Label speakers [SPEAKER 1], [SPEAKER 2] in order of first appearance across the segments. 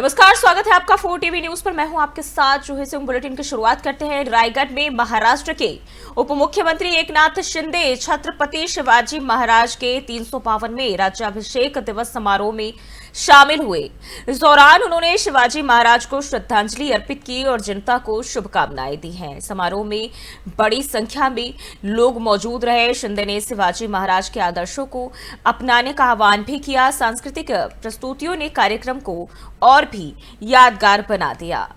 [SPEAKER 1] नमस्कार, स्वागत है आपका 4 टीवी न्यूज पर। मैं हूं आपके साथ जो है बुलेटिन की शुरुआत करते हैं। रायगढ़ में महाराष्ट्र के उप मुख्यमंत्री एकनाथ शिंदे छत्रपति शिवाजी महाराज के 352वें राज्याभिषेक दिवस समारोह में शामिल हुए। इस दौरान उन्होंने शिवाजी महाराज को श्रद्धांजलि अर्पित की और जनता को शुभकामनाएं दी हैं। समारोह में बड़ी संख्या में लोग मौजूद रहे। शिंदे ने शिवाजी महाराज के आदर्शों को अपनाने का आह्वान भी किया। सांस्कृतिक प्रस्तुतियों ने कार्यक्रम को और भी यादगार बना दिया।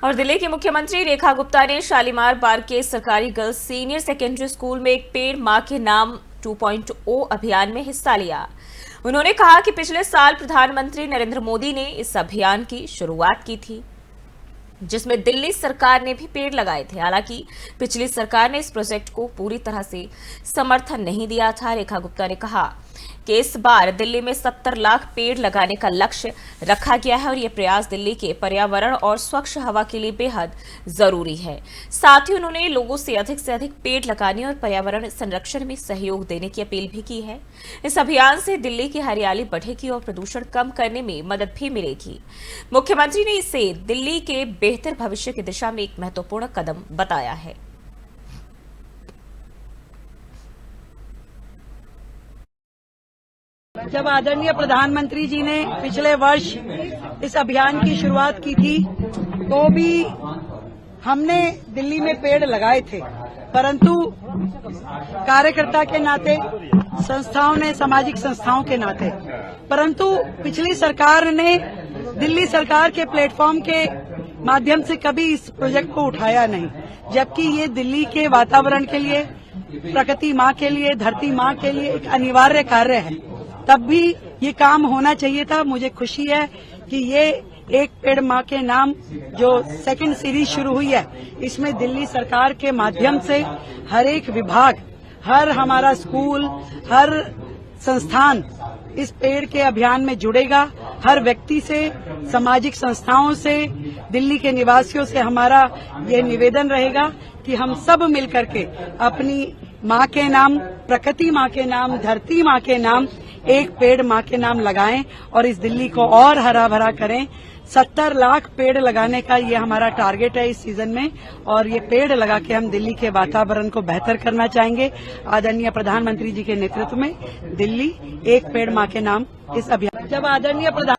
[SPEAKER 1] और दिल्ली की मुख्यमंत्री रेखा गुप्ता ने शालीमार बाग के सरकारी गर्ल्स सीनियर सेकेंडरी स्कूल में एक पेड़ मां के नाम 2.0 अभियान में हिस्सा लिया। उन्होंने कहा कि पिछले साल प्रधानमंत्री नरेंद्र मोदी ने इस अभियान की शुरुआत की थी, जिसमें दिल्ली सरकार ने भी पेड़ लगाए थे। हालांकि पिछली सरकार ने इस प्रोजेक्ट को पूरी तरह से समर्थन नहीं दिया था। रेखा गुप्ता ने कहा कि इस बार दिल्ली में 70 लाख पेड़ लगाने का लक्ष्य रखा गया है और ये प्रयास दिल्ली के पर्यावरण और स्वच्छ हवा के लिए बेहद जरूरी है। साथ ही उन्होंने लोगों से अधिक पेड़ लगाने और पर्यावरण संरक्षण में सहयोग देने की अपील भी की है। इस अभियान से दिल्ली की हरियाली बढ़ेगी और प्रदूषण कम करने में मदद भी मिलेगी। मुख्यमंत्री ने इसे दिल्ली के बेहतर भविष्य की दिशा में एक महत्वपूर्ण कदम बताया है।
[SPEAKER 2] जब आदरणीय प्रधानमंत्री जी ने पिछले वर्ष इस अभियान की शुरुआत की थी तो भी हमने दिल्ली में पेड़ लगाए थे, परंतु कार्यकर्ता के नाते, संस्थाओं ने, सामाजिक संस्थाओं के नाते, परंतु पिछली सरकार ने दिल्ली सरकार के प्लेटफॉर्म के माध्यम से कभी इस प्रोजेक्ट को उठाया नहीं, जबकि ये दिल्ली के वातावरण के लिए, प्रकृति माँ के लिए, धरती माँ के लिए एक अनिवार्य कार्य है। तब भी ये काम होना चाहिए था। मुझे खुशी है कि ये एक पेड़ माँ के नाम जो सेकंड सीरीज शुरू हुई है, इसमें दिल्ली सरकार के माध्यम से हर एक विभाग, हर हमारा स्कूल, हर संस्थान इस पेड़ के अभियान में जुड़ेगा। हर व्यक्ति से, सामाजिक संस्थाओं से, दिल्ली के निवासियों से हमारा ये निवेदन रहेगा कि हम सब मिलकर के अपनी माँ के नाम, प्रकृति माँ के नाम, धरती माँ के नाम एक पेड़ माँ के नाम लगाएं और इस दिल्ली को और हरा भरा करें। 70 लाख पेड़ लगाने का ये हमारा टारगेट है इस सीजन में, और ये पेड़ लगा के हम दिल्ली के वातावरण को बेहतर करना चाहेंगे। आदरणीय प्रधानमंत्री जी के नेतृत्व में दिल्ली एक पेड़ माँ के नाम इस अभियान। जब आदरणीय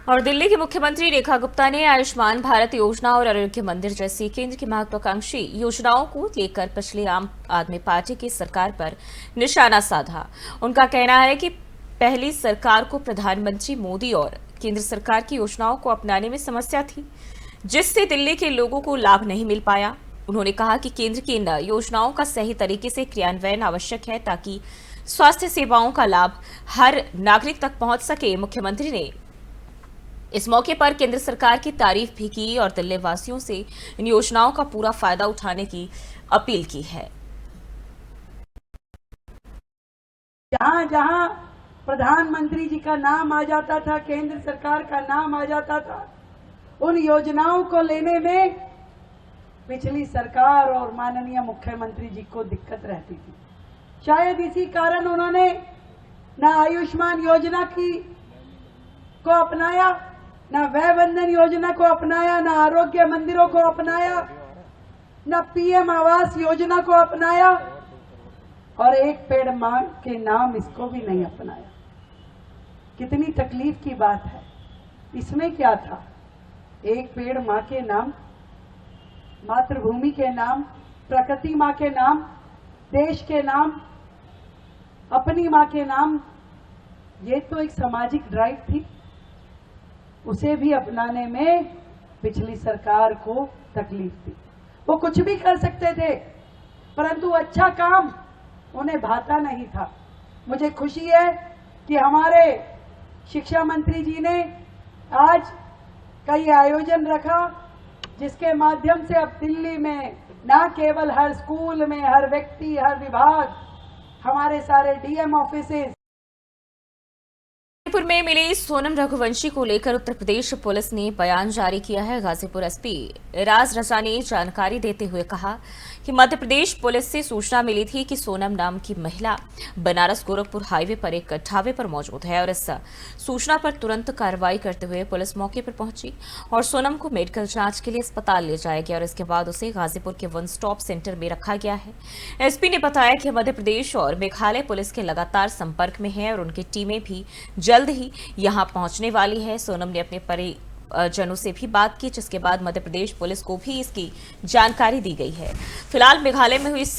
[SPEAKER 1] और दिल्ली की मुख्यमंत्री रेखा गुप्ता ने आयुष्मान भारत योजना और आरोग्य मंदिर जैसी केंद्र की महत्वाकांक्षी योजनाओं को लेकर पिछली आम आदमी पार्टी की सरकार पर निशाना साधा। उनका कहना है कि पहली सरकार को प्रधानमंत्री मोदी और केंद्र सरकार की योजनाओं को अपनाने में समस्या थी, जिससे दिल्ली के लोगों को लाभ नहीं मिल पाया। उन्होंने कहा कि केंद्र की इन योजनाओं का सही तरीके से क्रियान्वयन आवश्यक है ताकि स्वास्थ्य सेवाओं का लाभ हर नागरिक तक पहुंच सके। मुख्यमंत्री ने इस मौके पर केंद्र सरकार की तारीफ भी की और दिल्ली वासियों से इन योजनाओं का पूरा फायदा उठाने की अपील की है।
[SPEAKER 2] जहां जहां प्रधानमंत्री जी का नाम आ जाता था, केंद्र सरकार का नाम आ जाता था, उन योजनाओं को लेने में पिछली सरकार और माननीय मुख्यमंत्री जी को दिक्कत रहती थी। शायद इसी कारण उन्होंने न आयुष्मान योजना को अपनाया, न वय वंदन योजना को अपनाया, न आरोग्य मंदिरों को अपनाया, न पीएम आवास योजना को अपनाया, और एक पेड़ मां के नाम इसको भी नहीं अपनाया। कितनी तकलीफ की बात है। इसमें क्या था? एक पेड़ मां के नाम, मातृभूमि के नाम, प्रकृति मां के नाम, देश के नाम, अपनी मां के नाम, ये तो एक सामाजिक ड्राइव थी। उसे भी अपनाने में पिछली सरकार को तकलीफ थी। वो कुछ भी कर सकते थे, परंतु अच्छा काम उन्हें भाता नहीं था। मुझे खुशी है कि हमारे शिक्षा मंत्री जी ने आज कई आयोजन रखा, जिसके माध्यम से अब दिल्ली में न केवल हर स्कूल में, हर व्यक्ति, हर विभाग, हमारे सारे डीएम ऑफिसेज
[SPEAKER 1] गाजीपुर में मिली सोनम रघुवंशी को लेकर उत्तर प्रदेश पुलिस ने बयान जारी किया है। गाजीपुर एसपी राज रजा ने जानकारी देते हुए कहा कि मध्य प्रदेश पुलिस से सूचना मिली थी कि सोनम नाम की महिला बनारस गोरखपुर हाईवे पर एक ढाबे पर मौजूद है और इस सूचना पर तुरंत कार्रवाई करते हुए पुलिस मौके पर पहुंची और सोनम को मेडिकल जांच के लिए अस्पताल ले जाया गया और इसके बाद उसे गाजीपुर के वन स्टॉप सेंटर में रखा गया है। एसपी ने बताया कि मध्य प्रदेश और मेघालय पुलिस के लगातार संपर्क में है और उनकी टीमें भी जल्द ही यहां पहुंचने वाली है। सोनम ने अपने परिजनों से भी बात की, जिसके बाद मध्य प्रदेश पुलिस को भी इसकी जानकारी दी गई है। फिलहाल मेघालय में हुई इस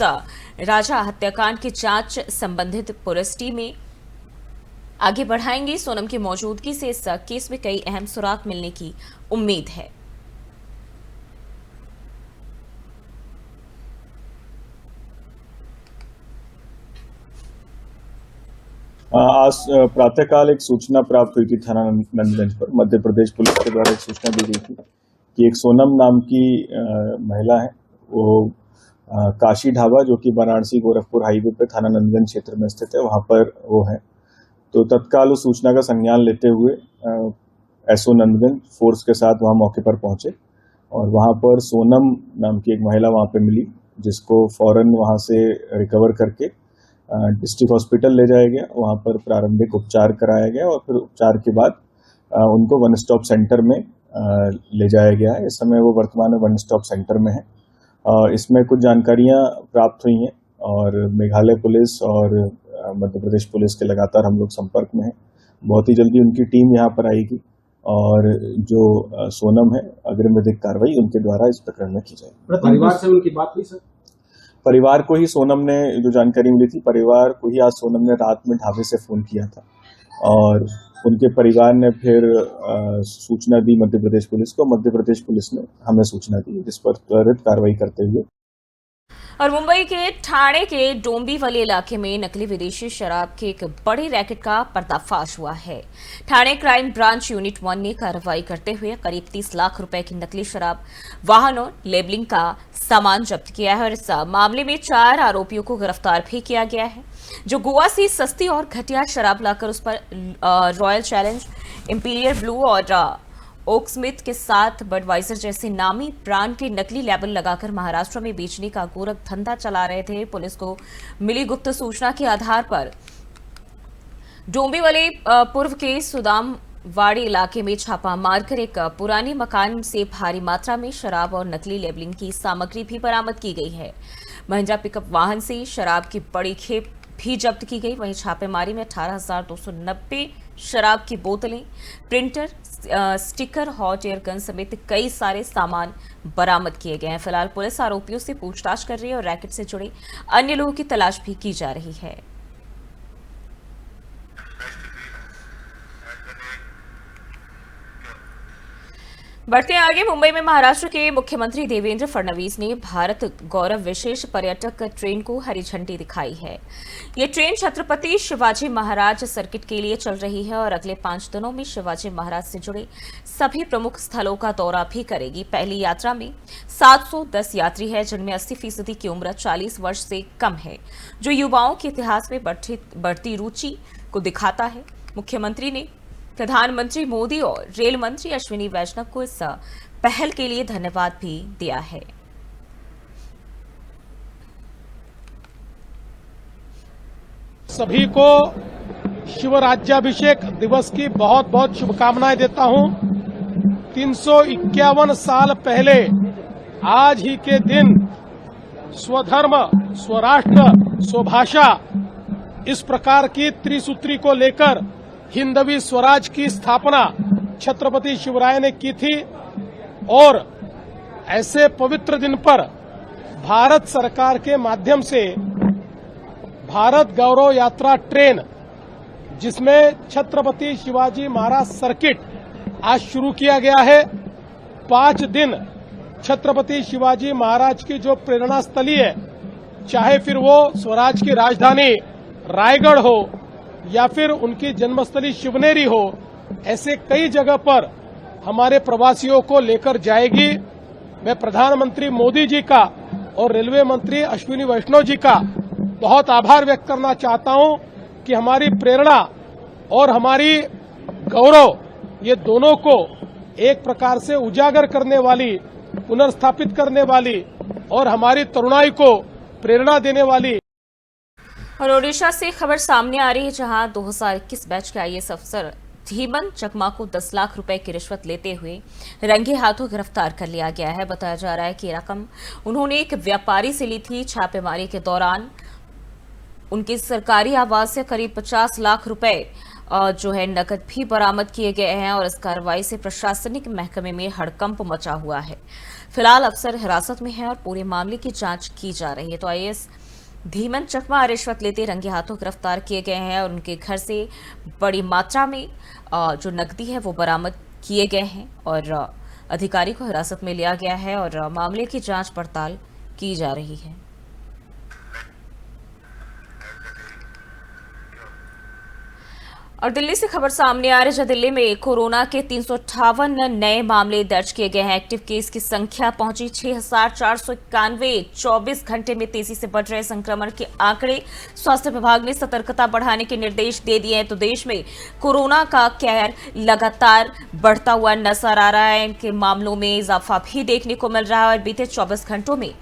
[SPEAKER 1] राजा हत्याकांड की जांच संबंधित पुलिस टीमें आगे बढ़ाएंगी। सोनम की मौजूदगी से इस केस में कई अहम सुराग मिलने की उम्मीद है।
[SPEAKER 3] आज प्रातःकाल एक सूचना प्राप्त हुई थी थाना नंदगंज पर। मध्य प्रदेश पुलिस के द्वारा एक सूचना दी गई थी कि एक सोनम नाम की महिला है, वो काशी ढाबा जो कि वाराणसी गोरखपुर हाईवे पे थाना नंदगंज क्षेत्र में स्थित है, वहां पर वो है। तो तत्काल उस सूचना का संज्ञान लेते हुए एसओ नंदगंज फोर्स के साथ वहां मौके पर पहुंचे और वहां पर सोनम नाम की एक महिला वहां पे मिली, जिसको फौरन वहां से रिकवर करके डिस्ट्रिक्ट हॉस्पिटल ले जाया गया। वहां पर प्रारंभिक उपचार कराया गया और फिर उपचार के बाद उनको वन स्टॉप सेंटर में ले जाया गया है। इस समय वो वर्तमान में वन स्टॉप सेंटर में है और इसमें कुछ जानकारियां प्राप्त हुई हैं और मेघालय पुलिस और मध्य प्रदेश पुलिस के लगातार हम लोग संपर्क में हैं। बहुत ही जल्दी उनकी टीम यहाँ पर आएगी और जो सोनम है अग्रिम विधिक कार्रवाई उनके द्वारा इस प्रकरण में की जाएगी।
[SPEAKER 4] परिवार से उनकी बात हुई सर?
[SPEAKER 3] परिवार को ही सोनम ने जो जानकारी मिली थी, परिवार को ही आज सोनम ने रात में ढाबे से फोन किया था और उनके परिवार ने फिर सूचना दी मध्य प्रदेश पुलिस को। मध्य प्रदेश पुलिस ने हमें सूचना दी, जिस पर त्वरित कार्रवाई करते हुए।
[SPEAKER 1] और मुंबई के ठाणे के डोंबिवली इलाके में नकली विदेशी शराब के एक बड़े रैकेट का पर्दाफाश हुआ है। ठाणे क्राइम ब्रांच यूनिट 1 ने कार्रवाई करते हुए करीब 30 लाख रुपए की नकली शराब, वाहन और लेबलिंग का सामान जब्त किया है और इस मामले में 4 आरोपियों को गिरफ्तार भी किया गया है, जो गोवा से सस्ती और घटिया शराब लाकर उस पर रॉयल चैलेंज, इंपीरियल ब्लू और ओकस्मिथ के साथ बडवाइजर जैसे नामी ब्रांड के नकली लेबल लगाकर महाराष्ट्र में बेचने का गोरख धंधा चला रहे थे। पुलिस को मिली गुप्त सूचना के आधार पर डोंबिवली पूर्व के सुदामवाड़ी इलाके में छापा मारकर एक पुराने मकान से भारी मात्रा में शराब और नकली लेबलिंग की सामग्री भी बरामद की गई है। महिंद्रा पिकअप वाहन से शराब की बड़ी खेप भी जब्त की गई। वहीं छापेमारी में 18,290 शराब की बोतलें, printer, sticker, hot air gun समेत कई सारे सामान बरामद किए गए हैं। फिलहाल पुलिस आरोपियों से पूछताछ कर रही है और रैकेट से जुड़े अन्य लोगों की तलाश भी की जा रही है। बढ़ते आगे, मुंबई में महाराष्ट्र के मुख्यमंत्री देवेंद्र फडणवीस ने भारत गौरव विशेष पर्यटक ट्रेन को हरी झंडी दिखाई है। ये ट्रेन छत्रपति शिवाजी महाराज सर्किट के लिए चल रही है और अगले 5 दिनों में शिवाजी महाराज से जुड़े सभी प्रमुख स्थलों का दौरा भी करेगी। पहली यात्रा में 710 यात्री है, जिनमें 80% की उम्र 40 वर्ष से कम है, जो युवाओं के इतिहास में बढ़ती रुचि को दिखाता है। मुख्यमंत्री ने प्रधानमंत्री मोदी और रेल मंत्री अश्विनी वैष्णव को इस पहल के लिए धन्यवाद भी दिया है।
[SPEAKER 4] सभी को शिवराज्याभिषेक दिवस की बहुत बहुत शुभकामनाएं देता हूं। 351 साल पहले आज ही के दिन स्वधर्म, स्वराष्ट्र, स्वभाषा इस प्रकार की त्रिसूत्री को लेकर हिंदवी स्वराज की स्थापना छत्रपति शिवराय ने की थी और ऐसे पवित्र दिन पर भारत सरकार के माध्यम से भारत गौरव यात्रा ट्रेन, जिसमें छत्रपति शिवाजी महाराज सर्किट आज शुरू किया गया है। 5 दिन छत्रपति शिवाजी महाराज की जो प्रेरणा स्थली है, चाहे फिर वो स्वराज की राजधानी रायगढ़ हो या फिर उनकी जन्मस्थली शिवनेरी हो, ऐसे कई जगह पर हमारे प्रवासियों को लेकर जाएगी। मैं प्रधानमंत्री मोदी जी का और रेलवे मंत्री अश्विनी वैष्णव जी का बहुत आभार व्यक्त करना चाहता हूं कि हमारी प्रेरणा और हमारी गौरव, ये दोनों को एक प्रकार से उजागर करने वाली, पुनर्स्थापित करने वाली और हमारी तरुणाई को प्रेरणा देने वाली।
[SPEAKER 1] और ओडिशा से खबर सामने आ रही है, जहां 2021 बैच के आईएएस अफसर धीमन चकमा को 10 लाख रुपए की रिश्वत लेते हुए रंगे हाथों गिरफ्तार कर लिया गया है। बताया जा रहा है कि रकम उन्होंने एक व्यापारी से ली थी। छापेमारी के दौरान उनके सरकारी आवास से करीब 50 लाख रुपए जो है नकद भी बरामद किए गए हैं और इस कार्रवाई से प्रशासनिक महकमे में हड़कंप मचा हुआ है। फिलहाल अफसर हिरासत में है और पूरे मामले की जांच की जा रही है। तो आईएएस धीमन चकमा रिश्वत लेते रंगे हाथों गिरफ्तार किए गए हैं और उनके घर से बड़ी मात्रा में जो नकदी है वो बरामद किए गए हैं और अधिकारी को हिरासत में लिया गया है और मामले की जांच पड़ताल की जा रही है। और दिल्ली से खबर सामने आ रही है, दिल्ली में कोरोना के 358 नए मामले दर्ज किए गए हैं। एक्टिव केस की संख्या पहुंची 6,491। 24 घंटे में तेजी से बढ़ रहे संक्रमण के आंकड़े। स्वास्थ्य विभाग ने सतर्कता बढ़ाने के निर्देश दे दिए हैं। तो देश में कोरोना का कहर लगातार बढ़ता हुआ नजर आ रहा है। इनके मामलों में इजाफा भी देखने को मिल रहा है और बीते 24 घंटों में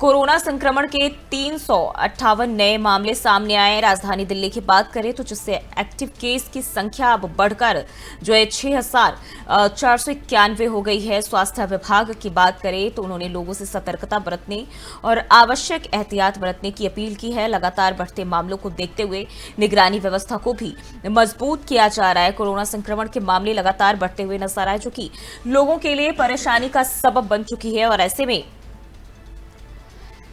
[SPEAKER 1] कोरोना संक्रमण के 358 नए मामले सामने आए। राजधानी दिल्ली की बात करें तो जिससे एक्टिव केस की संख्या अब बढ़कर जो है 6,491 हो गई है। स्वास्थ्य विभाग की बात करें तो उन्होंने लोगों से सतर्कता बरतने और आवश्यक एहतियात बरतने की अपील की है। लगातार बढ़ते मामलों को देखते हुए निगरानी व्यवस्था को भी मजबूत किया जा रहा है। कोरोना संक्रमण के मामले लगातार बढ़ते हुए नजर आए, जो कि लोगों के लिए परेशानी का सबब बन चुकी है और ऐसे में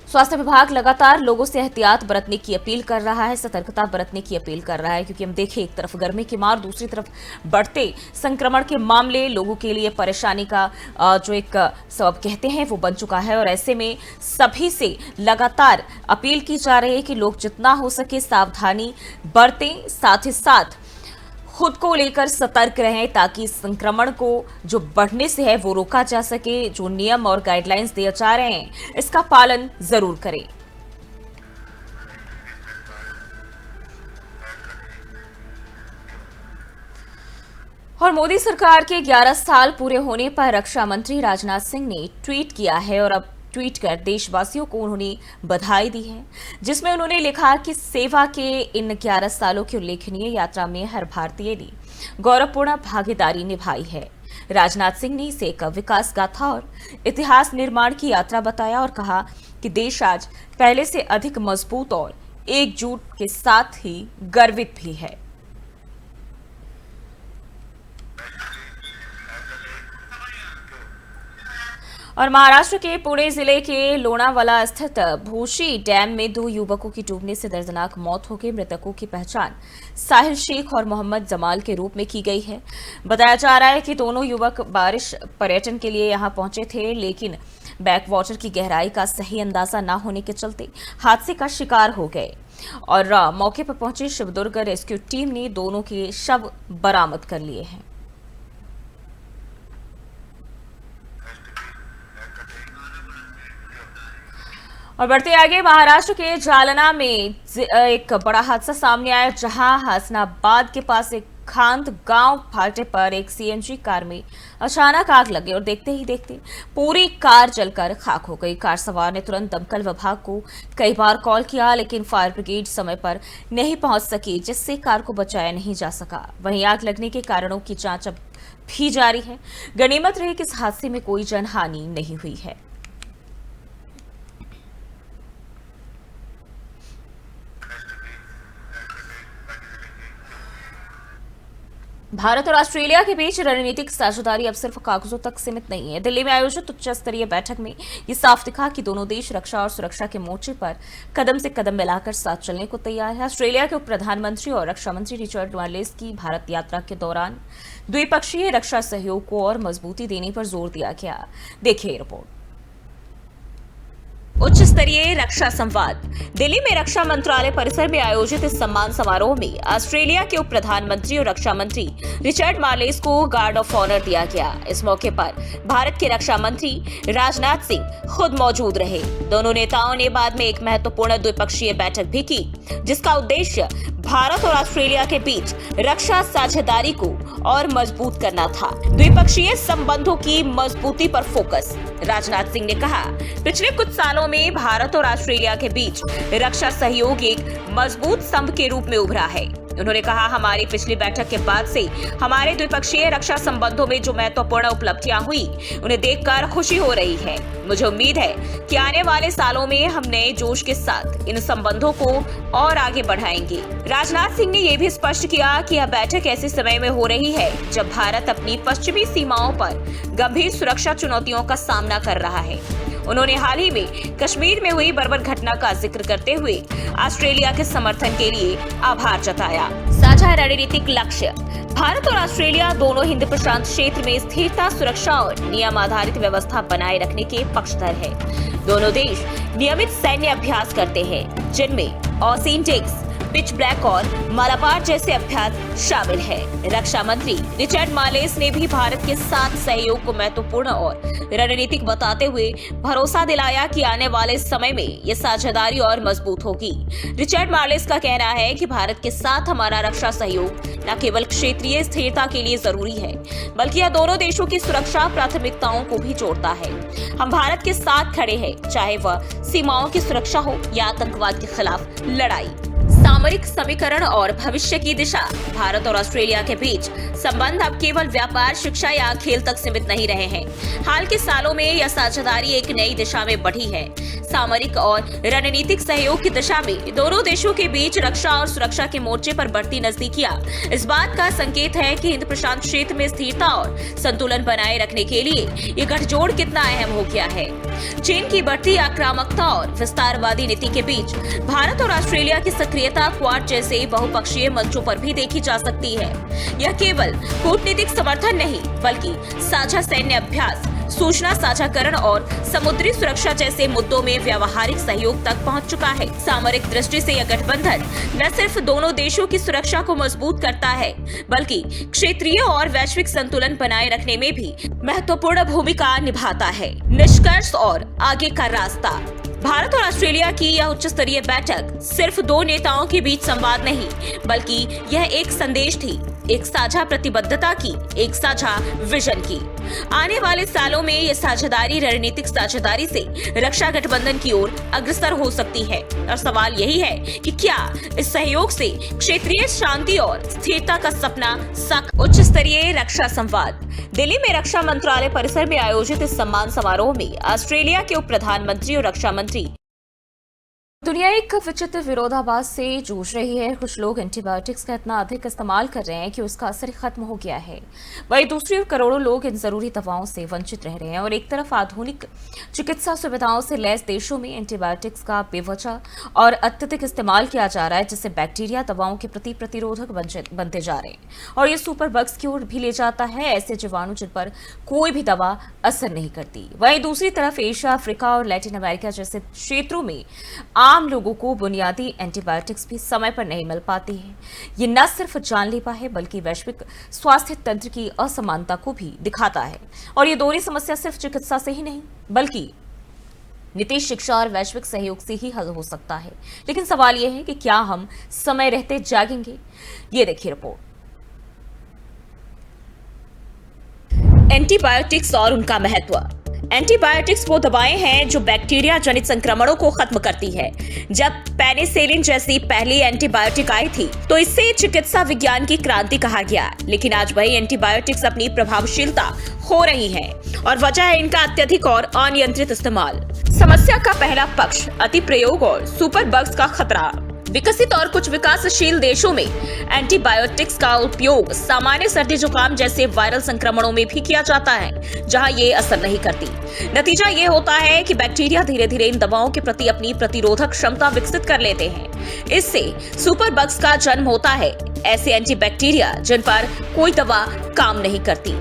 [SPEAKER 1] स्वास्थ्य विभाग लगातार लोगों से एहतियात बरतने की अपील कर रहा है, सतर्कता बरतने की अपील कर रहा है, क्योंकि हम देखें एक तरफ गर्मी की मार, दूसरी तरफ बढ़ते संक्रमण के मामले लोगों के लिए परेशानी का जो एक सबब कहते हैं वो बन चुका है। और ऐसे में सभी से लगातार अपील की जा रही है कि लोग जितना हो सके सावधानी बरतें, साथ ही साथ खुद को लेकर सतर्क रहें ताकि संक्रमण को जो बढ़ने से है वो रोका जा सके। जो नियम और गाइडलाइंस दिए जा रहे हैं इसका पालन जरूर करें। और मोदी सरकार के 11 साल पूरे होने पर रक्षा मंत्री राजनाथ सिंह ने ट्वीट किया है और अब ट्वीट कर देशवासियों को उन्होंने बधाई दी है, जिसमें उन्होंने लिखा कि सेवा के इन 11 सालों की उल्लेखनीय यात्रा में हर भारतीय ने गौरवपूर्ण भागीदारी निभाई है। राजनाथ सिंह ने इसे एक विकास गाथा और इतिहास निर्माण की यात्रा बताया और कहा कि देश आज पहले से अधिक मजबूत और एकजुट के साथ ही गर्वित भी है। और महाराष्ट्र के पुणे जिले के लोनावाला स्थित भूशी डैम में 2 युवकों की डूबने से दर्दनाक मौत हो गई। मृतकों की पहचान साहिल शेख और मोहम्मद जमाल के रूप में की गई है। बताया जा रहा है कि दोनों युवक बारिश पर्यटन के लिए यहां पहुंचे थे, लेकिन बैकवाटर की गहराई का सही अंदाजा न होने के चलते हादसे का शिकार हो गए और मौके पर पहुंची शिवदुर्ग रेस्क्यू टीम ने दोनों के शव बरामद कर लिए हैं। और बढ़ते आगे, महाराष्ट्र के जालना में एक बड़ा हादसा सामने आया, जहां हसनाबाद के पास एक खांत गांव फाटे पर एक सीएनजी कार में अचानक आग लगी और देखते ही देखते पूरी कार जलकर खाक हो गई। कार सवार ने तुरंत दमकल विभाग को कई बार कॉल किया, लेकिन फायर ब्रिगेड समय पर नहीं पहुंच सकी, जिससे कार को बचाया नहीं जा सका। वहीं आग लगने के कारणों की जांच अब भी जारी है। गनीमत रही कि इस हादसे में कोई जनहानि नहीं हुई है। भारत और ऑस्ट्रेलिया के बीच रणनीतिक साझेदारी अब सिर्फ कागजों तक सीमित नहीं है। दिल्ली में आयोजित उच्च स्तरीय बैठक में ये साफ दिखा कि दोनों देश रक्षा और सुरक्षा के मोर्चे पर कदम से कदम मिलाकर साथ चलने को तैयार है। ऑस्ट्रेलिया के उप प्रधानमंत्री और रक्षा मंत्री रिचर्ड मार्लेस की भारत यात्रा के दौरान द्विपक्षीय रक्षा सहयोग को और मजबूती देने पर जोर दिया गया। देखिए रिपोर्ट। उच्च स्तरीय रक्षा संवाद। दिल्ली में रक्षा मंत्रालय परिसर में आयोजित इस सम्मान समारोह में ऑस्ट्रेलिया के उप प्रधानमंत्री और रक्षा मंत्री रिचर्ड मार्लेस को गार्ड ऑफ ऑनर दिया गया। इस मौके पर भारत के रक्षा मंत्री राजनाथ सिंह खुद मौजूद रहे। दोनों नेताओं ने बाद में एक महत्वपूर्ण द्विपक्षीय बैठक भी की, जिसका उद्देश्य भारत और ऑस्ट्रेलिया के बीच रक्षा साझेदारी को और मजबूत करना था। द्विपक्षीय संबंधों की मजबूती पर फोकस। राजनाथ सिंह ने कहा, पिछले कुछ सालों में भारत और ऑस्ट्रेलिया के बीच रक्षा सहयोग एक मजबूत स्तंभ के रूप में उभरा है। उन्होंने कहा, हमारी पिछली बैठक के बाद से हमारे द्विपक्षीय रक्षा संबंधों में जो महत्वपूर्ण उपलब्धियां हुई, उन्हें देखकर खुशी हो रही है। मुझे उम्मीद है कि आने वाले सालों में हम नए जोश के साथ इन संबंधों को और आगे बढ़ाएंगे। राजनाथ सिंह ने यह भी स्पष्ट किया कि यह बैठक ऐसे समय में हो रही है जब भारत अपनी पश्चिमी सीमाओं पर गंभीर सुरक्षा चुनौतियों का सामना कर रहा है। उन्होंने हाल ही में कश्मीर में हुई बर्बर घटना का जिक्र करते हुए ऑस्ट्रेलिया के समर्थन के लिए आभार जताया। साझा रणनीतिक लक्ष्य। भारत और ऑस्ट्रेलिया दोनों हिंद प्रशांत क्षेत्र में स्थिरता, सुरक्षा और नियम आधारित व्यवस्था बनाए रखने के पक्षधर हैं। दोनों देश नियमित सैन्य अभ्यास करते हैं, जिनमें ऑसीन टेक्स, पिच ब्लैक और मालाबार जैसे अभ्यास शामिल है। रक्षा मंत्री रिचर्ड मार्लेस ने भी भारत के साथ सहयोग को महत्वपूर्ण और रणनीतिक बताते हुए भरोसा दिलाया कि आने वाले समय में ये साझेदारी और मजबूत होगी। रिचर्ड मार्लेस का कहना है कि भारत के साथ हमारा रक्षा सहयोग न केवल क्षेत्रीय स्थिरता के लिए जरूरी है, बल्कि यह दोनों देशों की सुरक्षा प्राथमिकताओं को भी जोड़ता है। हम भारत के साथ खड़े हैं, चाहे वह सीमाओं की सुरक्षा हो या आतंकवाद के खिलाफ लड़ाई। सामरिक समीकरण और भविष्य की दिशा। भारत और ऑस्ट्रेलिया के बीच संबंध अब केवल व्यापार, शिक्षा या खेल तक सीमित नहीं रहे हैं। हाल के सालों में यह साझेदारी एक नई दिशा में बढ़ी है। सामरिक और रणनीतिक सहयोग की दिशा में दोनों देशों के बीच रक्षा और सुरक्षा के मोर्चे पर बढ़ती नजदीकियां इस बात का संकेत है कि हिंद प्रशांत क्षेत्र में स्थिरता और संतुलन बनाए रखने के लिए ये गठजोड़ कितना अहम हो गया है। चीन की बढ़ती आक्रामकता और विस्तारवादी नीति के बीच भारत और ऑस्ट्रेलिया की सक्रियता क्वाड जैसे बहुपक्षीय मंचों पर भी देखी जा सकती है। यह केवल कूटनीतिक समर्थन नहीं, बल्कि साझा सैन्य अभ्यास, सूचना साझाकरण और समुद्री सुरक्षा जैसे मुद्दों में व्यावहारिक सहयोग तक पहुंच चुका है। सामरिक दृष्टि से यह गठबंधन न सिर्फ दोनों देशों की सुरक्षा को मजबूत करता है, बल्कि क्षेत्रीय और वैश्विक संतुलन बनाए रखने में भी महत्वपूर्ण भूमिका निभाता है। निष्कर्ष और आगे का रास्ता। भारत और ऑस्ट्रेलिया की यह उच्च स्तरीय बैठक सिर्फ दो नेताओं के बीच संवाद नहीं, बल्कि यह एक संदेश थी, एक साझा प्रतिबद्धता की, एक साझा विजन की। आने वाले सालों में यह साझेदारी रणनीतिक साझेदारी से रक्षा गठबंधन की ओर अग्रसर हो सकती है। और सवाल यही है कि क्या इस सहयोग से क्षेत्रीय शांति और स्थिरता का सपना उच्च स्तरीय रक्षा संवाद। दिल्ली में रक्षा मंत्रालय परिसर में आयोजित इस सम्मान समारोह में ऑस्ट्रेलिया के उप प्रधानमंत्री और रक्षा मंत्री। दुनिया एक विचित्र विरोधाभास से जूझ रही है। कुछ लोग एंटीबायोटिक्स का इतना अधिक इस्तेमाल कर रहे हैं कि उसका असर खत्म हो गया है, वहीं दूसरी ओर करोड़ों लोग इन जरूरी दवाओं से वंचित रह रहे हैं। और एक तरफ आधुनिक चिकित्सा सुविधाओं से लैस देशों में एंटीबायोटिक्स का बेवजह और अत्यधिक इस्तेमाल किया जा रहा है, जिससे बैक्टीरिया दवाओं के प्रति प्रतिरोधक बनते जा रहे हैं और ये सुपर बग्स की ओर भी ले जाता है, ऐसे जीवाणु जिन पर कोई भी दवा असर नहीं करती। वहीं दूसरी तरफ एशिया, अफ्रीका और लैटिन अमेरिका जैसे क्षेत्रों में आम लोगों को बुनियादी एंटीबायोटिक्स भी समय पर नहीं मिल पाती है। ये न सिर्फ जानलेवा है, बल्कि वैश्विक स्वास्थ्य तंत्र की असमानता को भी दिखाता है। और ये दोहरी समस्या सिर्फ चिकित्सा से ही नहीं, बल्कि नीति, शिक्षा और वैश्विक सहयोग से ही हल हो सकता है। लेकिन सवाल यह है कि क्या हम समय रहते जागेंगे? ये देखिए रिपोर्ट। एंटीबायोटिक्स और उनका महत्व। एंटीबायोटिक्स वो दवाएं हैं जो बैक्टीरिया जनित संक्रमणों को खत्म करती है। जब पेनिसिलिन जैसी पहली एंटीबायोटिक आई थी तो इसे चिकित्सा विज्ञान की क्रांति कहा गया, लेकिन आज वही एंटीबायोटिक्स अपनी प्रभावशीलता खो रही है और वजह है इनका अत्यधिक और अनियंत्रित इस्तेमाल। समस्या का पहला पक्ष अति प्रयोग और सुपर बग्स का खतरा। विकसित और कुछ विकासशील देशों में एंटीबायोटिक्स का उपयोग सामान्य सर्दी जुकाम जैसे वायरल संक्रमणों में भी किया जाता है, जहां ये असर नहीं करती। नतीजा ये होता है कि बैक्टीरिया धीरे धीरे इन दवाओं के प्रति अपनी प्रतिरोधक क्षमता विकसित कर लेते हैं। इससे सुपर बग्स का जन्म होता है, ऐसे एंटीबैक्टीरिया जिन पर कोई दवा काम नहीं करती।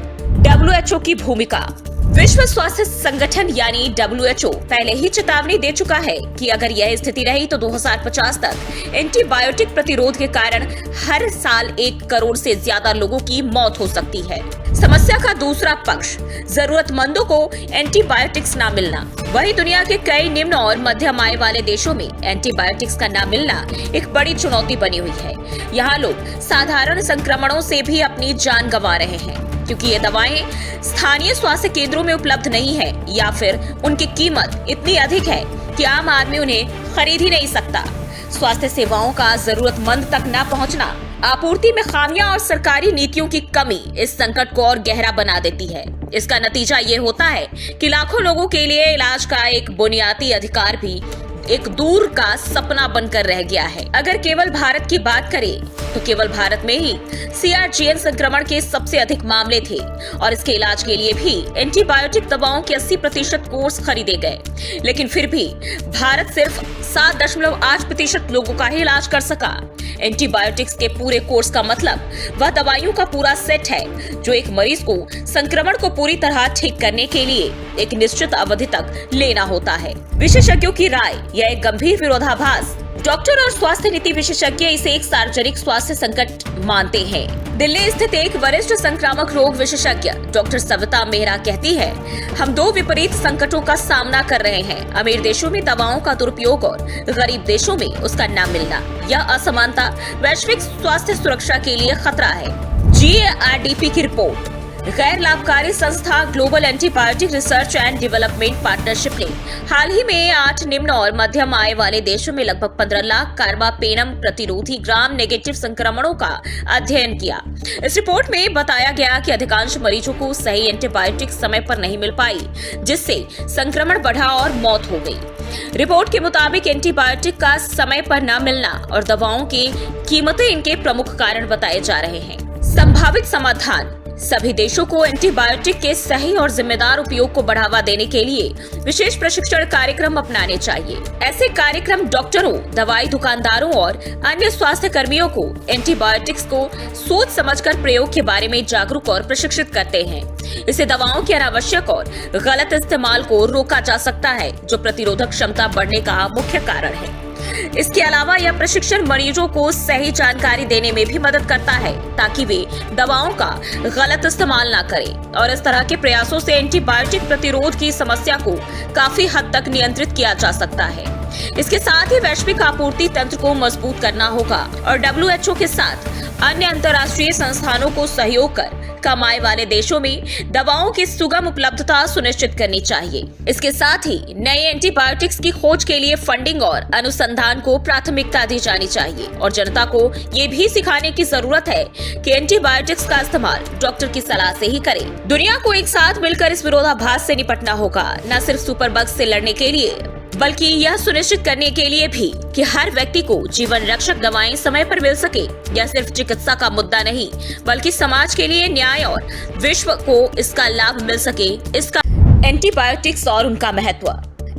[SPEAKER 1] WHO की भूमिका। विश्व स्वास्थ्य संगठन यानी WHO पहले ही चेतावनी दे चुका है कि अगर यह स्थिति रही तो 2050 तक एंटीबायोटिक प्रतिरोध के कारण हर साल 1 करोड़ से ज्यादा लोगों की मौत हो सकती है। समस्या का दूसरा पक्ष जरूरतमंदों को एंटीबायोटिक्स न मिलना। वही दुनिया के कई निम्न और मध्यम आय वाले देशों में एंटीबायोटिक्स का न मिलना एक बड़ी चुनौती बनी हुई है। यहाँ लोग साधारण संक्रमणों से भी अपनी जान गंवा रहे हैं क्योंकि ये दवाएं स्थानीय स्वास्थ्य केंद्रों में उपलब्ध नहीं है या फिर उनकी कीमत इतनी अधिक है कि आम आदमी उन्हें खरीद ही नहीं सकता। स्वास्थ्य सेवाओं का जरूरतमंद तक न पहुंचना, आपूर्ति में खामियां और सरकारी नीतियों की कमी इस संकट को और गहरा बना देती है। इसका नतीजा ये होता है कि लाखों लोगों के लिए इलाज का एक बुनियादी अधिकार भी एक दूर का सपना बनकर रह गया है। अगर केवल भारत की बात करें तो केवल भारत में ही CRGN संक्रमण के सबसे अधिक मामले थे और इसके इलाज के लिए भी एंटीबायोटिक दवाओं के 80% कोर्स खरीदे गए, लेकिन फिर भी भारत सिर्फ 7.8% लोगों का ही इलाज कर सका। एंटीबायोटिक्स के पूरे कोर्स का मतलब वह दवाइयों का पूरा सेट है जो एक मरीज को संक्रमण को पूरी तरह ठीक करने के लिए एक निश्चित अवधि तक लेना होता है। विशेषज्ञों की राय यह एक गंभीर विरोधाभास। डॉक्टर और स्वास्थ्य नीति विशेषज्ञ इसे एक सार्वजनिक स्वास्थ्य संकट मानते हैं। दिल्ली स्थित एक वरिष्ठ संक्रामक रोग विशेषज्ञ डॉक्टर सविता मेहरा कहती है, हम 2 विपरीत संकटों का सामना कर रहे हैं। अमीर देशों में दवाओं का दुरुपयोग और गरीब देशों में उसका न मिलना। यह असमानता वैश्विक स्वास्थ्य सुरक्षा के लिए खतरा है। GARDP की रिपोर्ट। गैर लाभकारी संस्था global antibiotic research and development partnership ने हाल ही में 8 निम्न और मध्यम आय वाले देशों में लगभग 15 लाख कार्बापेनम प्रतिरोधी ग्राम नेगेटिव संक्रमणों का अध्ययन किया। इस रिपोर्ट में बताया गया कि अधिकांश मरीजों को सही एंटीबायोटिक समय पर नहीं मिल पाई, जिससे संक्रमण बढ़ा और मौत हो गई। रिपोर्ट के मुताबिक एंटीबायोटिक का समय पर न मिलना और दवाओं की कीमतें इनके प्रमुख कारण बताए जा रहे हैं। संभावित समाधान। सभी देशों को एंटीबायोटिक के सही और जिम्मेदार उपयोग को बढ़ावा देने के लिए विशेष प्रशिक्षण कार्यक्रम अपनाने चाहिए। ऐसे कार्यक्रम डॉक्टरों, दवाई दुकानदारों और अन्य स्वास्थ्य कर्मियों को एंटीबायोटिक्स को सोच समझकर प्रयोग के बारे में जागरूक और प्रशिक्षित करते हैं। इससे दवाओं के अनावश्यक और गलत इस्तेमाल को रोका जा सकता है, जो प्रतिरोधक क्षमता बढ़ने का मुख्य कारण है। इसके अलावा यह प्रशिक्षण मरीजों को सही जानकारी देने में भी मदद करता है ताकि वे दवाओं का गलत इस्तेमाल न करें और इस तरह के प्रयासों से एंटीबायोटिक प्रतिरोध की समस्या को काफी हद तक नियंत्रित किया जा सकता है। इसके साथ ही वैश्विक आपूर्ति तंत्र को मजबूत करना होगा और WHO के साथ अन्य अंतर्राष्ट्रीय संस्थानों को सहयोग कर कम आय वाले देशों में दवाओं की सुगम उपलब्धता सुनिश्चित करनी चाहिए। इसके साथ ही नए एंटीबायोटिक्स की खोज के लिए फंडिंग और अनुसंधान को प्राथमिकता दी जानी चाहिए और जनता को ये भी सिखाने की जरूरत है कि एंटीबायोटिक्स का इस्तेमाल डॉक्टर की सलाह से ही करें। दुनिया को एक साथ मिलकर इस विरोधाभास से निपटना होगा, न सिर्फ सुपर बग्स से लड़ने के लिए बल्कि यह सुनिश्चित करने के लिए भी कि हर व्यक्ति को जीवन रक्षक दवाएं समय पर मिल सके। यह सिर्फ चिकित्सा का मुद्दा नहीं बल्कि समाज के लिए न्याय और विश्व को इसका लाभ मिल सके। इसका एंटीबायोटिक्स और उनका महत्व।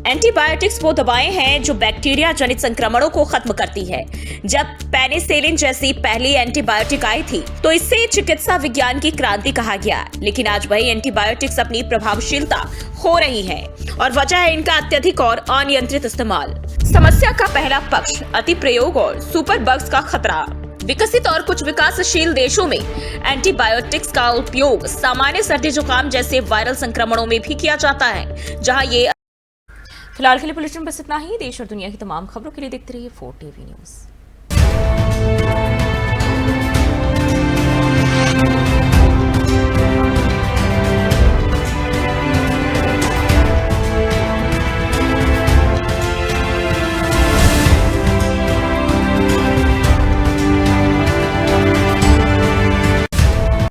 [SPEAKER 1] एंटीबायोटिक्स वो दवाएं हैं जो बैक्टीरिया जनित संक्रमणों को खत्म करती है। जब पेनिसिलिन जैसी पहली एंटीबायोटिक आई थी तो इससे चिकित्सा विज्ञान की क्रांति कहा गया, लेकिन आज वही एंटीबायोटिक्स अपनी प्रभावशीलता खो रही है और वजह है इनका अत्यधिक और अनियंत्रित इस्तेमाल। समस्या का पहला पक्ष अति प्रयोग और सुपर बग्स का खतरा। विकसित और कुछ विकासशील देशों में एंटीबायोटिक्स का उपयोग सामान्य सर्दी जुकाम जैसे वायरल संक्रमणों में भी किया जाता है, जहां ये। फिलहाल के लिए बुलेटिन बस इतना ही। देश और दुनिया की तमाम खबरों के लिए देखते रहिए 4TV न्यूज।